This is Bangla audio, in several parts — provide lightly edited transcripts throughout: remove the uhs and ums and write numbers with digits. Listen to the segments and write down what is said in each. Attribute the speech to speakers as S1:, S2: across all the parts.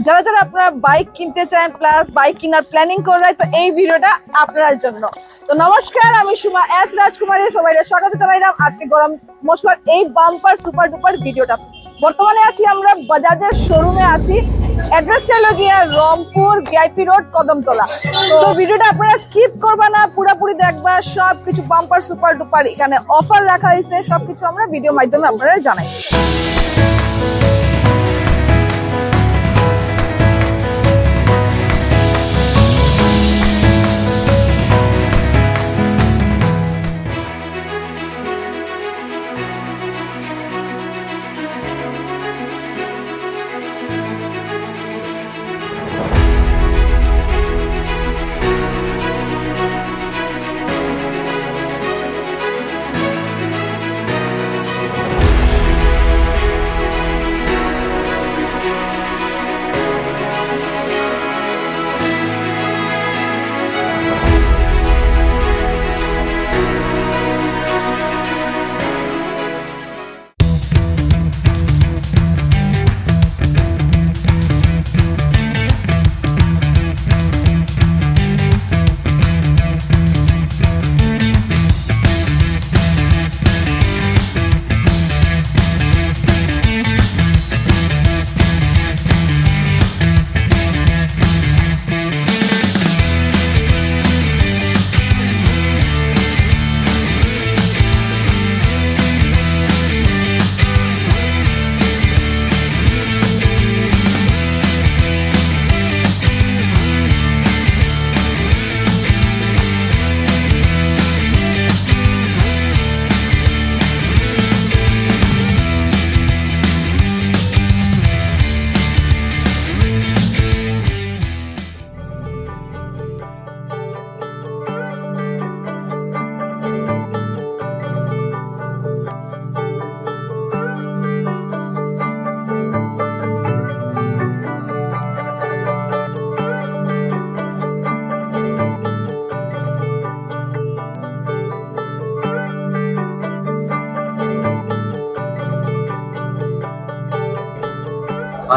S1: যারা যারা আপনারা বাইক কিনতে চান প্লাস বাইক কেনার প্ল্যানিং করে তো এই ভিডিওটা আপনার জন্য। তো নমস্কার, আমি সুমা এস রাজকুমারী, সবাই স্বাগত জানাইলাম আজকে গরম মশলার এই বাম্পার সুপার ডুপার ভিডিওটা। বর্তমানে আছি আমরা বাজাজের শোরুমে আছি, অ্যাড্রেসটা হলো গিয়া রংপুর ভিআইপি রোড কদমতলা। তো ভিডিওটা আপনারা স্কিপ করবা না, পুরোপুরি দেখবা, সবকিছু বাম্পার সুপার ডুপার এখানে অফার রাখা হয়েছে, সবকিছু আমরা ভিডিও মাধ্যমে আপনারা জানাই।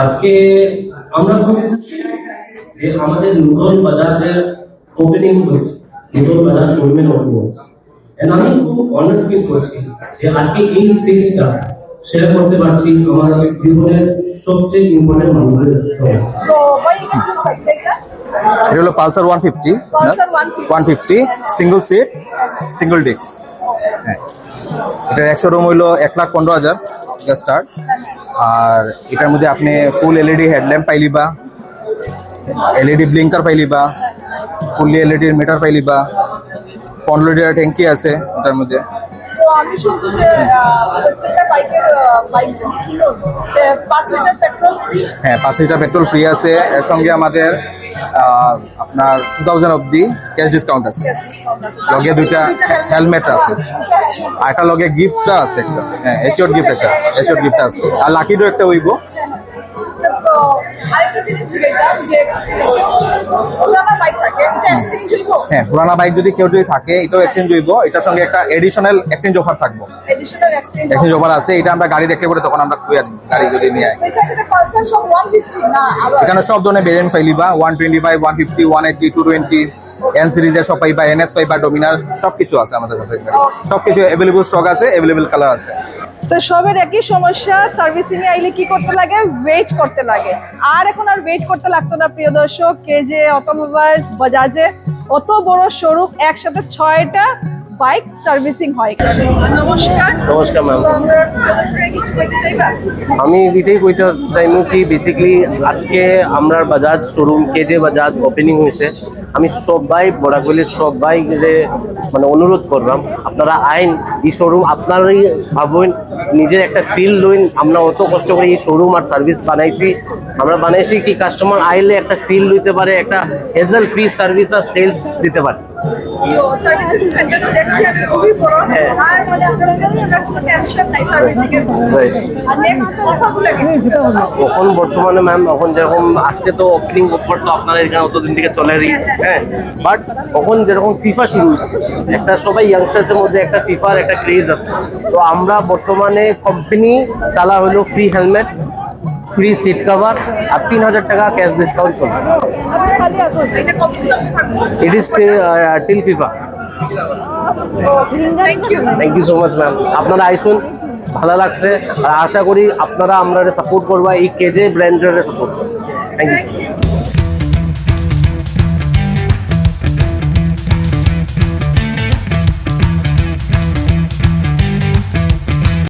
S2: আজকে আমরা খুব খুশি যে আমাদের নতুন বাজারের ওপেনিং হয়েছে, নতুন বাজার শোরুমের ওপেনিং হয়েছে। আমি খুব অনার ফিল করছি যে আজকে এই স্টেজটা শেয়ার করতে পারছি আমার জীবনের সবচেয়ে ইম্পর্টেন্ট মানুষদের সঙ্গে।
S1: তো ভাই এটা
S3: হলো Pulsar 150 150 single seat single disc. হ্যাঁ, এটার 100 রুম হইলো 1,15,000 স্টার্ট। আর এটার মধ্যে আপনি ফুল এলইডি হেডল্যাম্প পাইলিবা, এলইডি ব্লিঙ্কার পাইলিবা, ফুললি এলইডি মিটার পাইলিবা, 15 লিটার ট্যাঙ্কি আছে এটার মধ্যে।
S1: তো আমি শুনছি যে প্রত্যেকটা বাইক যদি কিনো 5 লিটার পেট্রোল ফ্রি।
S3: হ্যাঁ, 5 লিটার পেট্রোল ফ্রি আছে। এর সঙ্গে আমাদের আপনার 2000 অব্দি ক্যাশ ডিসকাউন্ট আছে। লগে দুইটা হেলমেট আছে, আর একটা লগে গিফটটা আছে একটা। হ্যাঁ, এশিওর গিফট একটা, এশিওর গিফট আছে। আর লাকিডো একটা হইব।
S1: তো আরেকটা জিনিস দেখলাম যে পুরানা বাইক থাকে, এটা এক্সচেঞ্জ হইব।
S3: হ্যাঁ, পুরানা বাইক যদি কেউ থাকে এটাও এক্সচেঞ্জ হইব। এটার সঙ্গে একটা এডিশনাল এক্সচেঞ্জ অফার থাকবো,
S1: এডিশনাল
S3: এক্সচেঞ্জ অফার আছে। এটা আমরা গাড়ি দেখলে পরে তখন আমরা খুঁজে দিই, গাড়ি যদি নিয়ে আয়।
S1: এখানে পালসার সব 150 না আরো
S3: এখানে সব ধরনের ভেরিয়েন্ট পাইলিবা, 125, 150, 180, 220, এন সিরিজের সব পাইবা, এনএস পাইবা, ডোমিনার সবকিছু আছে আমাদের কাছে। সবকিছু অ্যাভেলেবল স্টক আছে, অ্যাভেলেবল কালার আছে।
S1: তো সবের একই সমস্যা, সার্ভিসিং এ আইলে কি করতে লাগে? ওয়েট করতে লাগে। আর এখন আর ওয়েট করতে লাগতো না প্রিয় দর্শক। কেজে অটোমোবাইলস বাজাজে অত বড় শোরুম, একসাথে 6টা বাইক সার্ভিসিং হয়। নমস্কার।
S2: নমস্কার ম্যাম।
S1: তো আমরা কিছু বলতে চাইবা?
S2: আমি এটাই কইতে চাইমু কি বেসিক্যালি আজকে আমরা বাজাজ শোরুম কেজে বাজাজ ওপেনিং হয়েছে। আমি সবাই বড়াগুলির সবাই মানে অনুরোধ করলাম আপনারা আইন এই শোরুম আপনারাই ভাবুন, নিজের একটা ফিল লইন। আমরা অত কষ্ট করে এই শোরুম আর সার্ভিস বানাইছি, আমরা বানাইছি কি কাস্টমার আইলে একটা ফিল লইতে পারে, একটা হেজেল ফ্রি সার্ভিস আর সেলস দিতে পারে।
S1: তো সার্ভিসিং সেন্টার দেখছি আমি খুবই বড়, আর মানে আপনাদের কোনো টেনশন নাই সার্ভিসিং এর। আর নেক্সট অফারগুলো কি?
S2: এখন বর্তমানে ম্যাম এখন যেরকম আজকে তো ওপেনিং অফার তো আপনারা এখানে অতদিন থেকে চলে রি, হ্যাঁ, বাট এখন যেরকম ফিফা শুরু হয়েছে, একটা সবাই ইয়াংস্টার্সের মধ্যে একটা ফিফার একটা ক্রেজ আছে। তো আমরা বর্তমানে কোম্পানি চালা হলো free helmet, free seat cover আর 3000 টাকা ক্যাশ ডিসকাউন্ট চলবে।
S1: খালি আছে এটা কত থাকবে?
S2: It is till FIFA.
S1: Thank you.
S2: Thank you so much ma'am, আপনারা আইসুন, ভালো লাগছে। আর আশা করি আপনারা আমরা সাপোর্ট করবা, এই কেজে ব্র্যান্ডের সাপোর্ট করবেন। Thank you.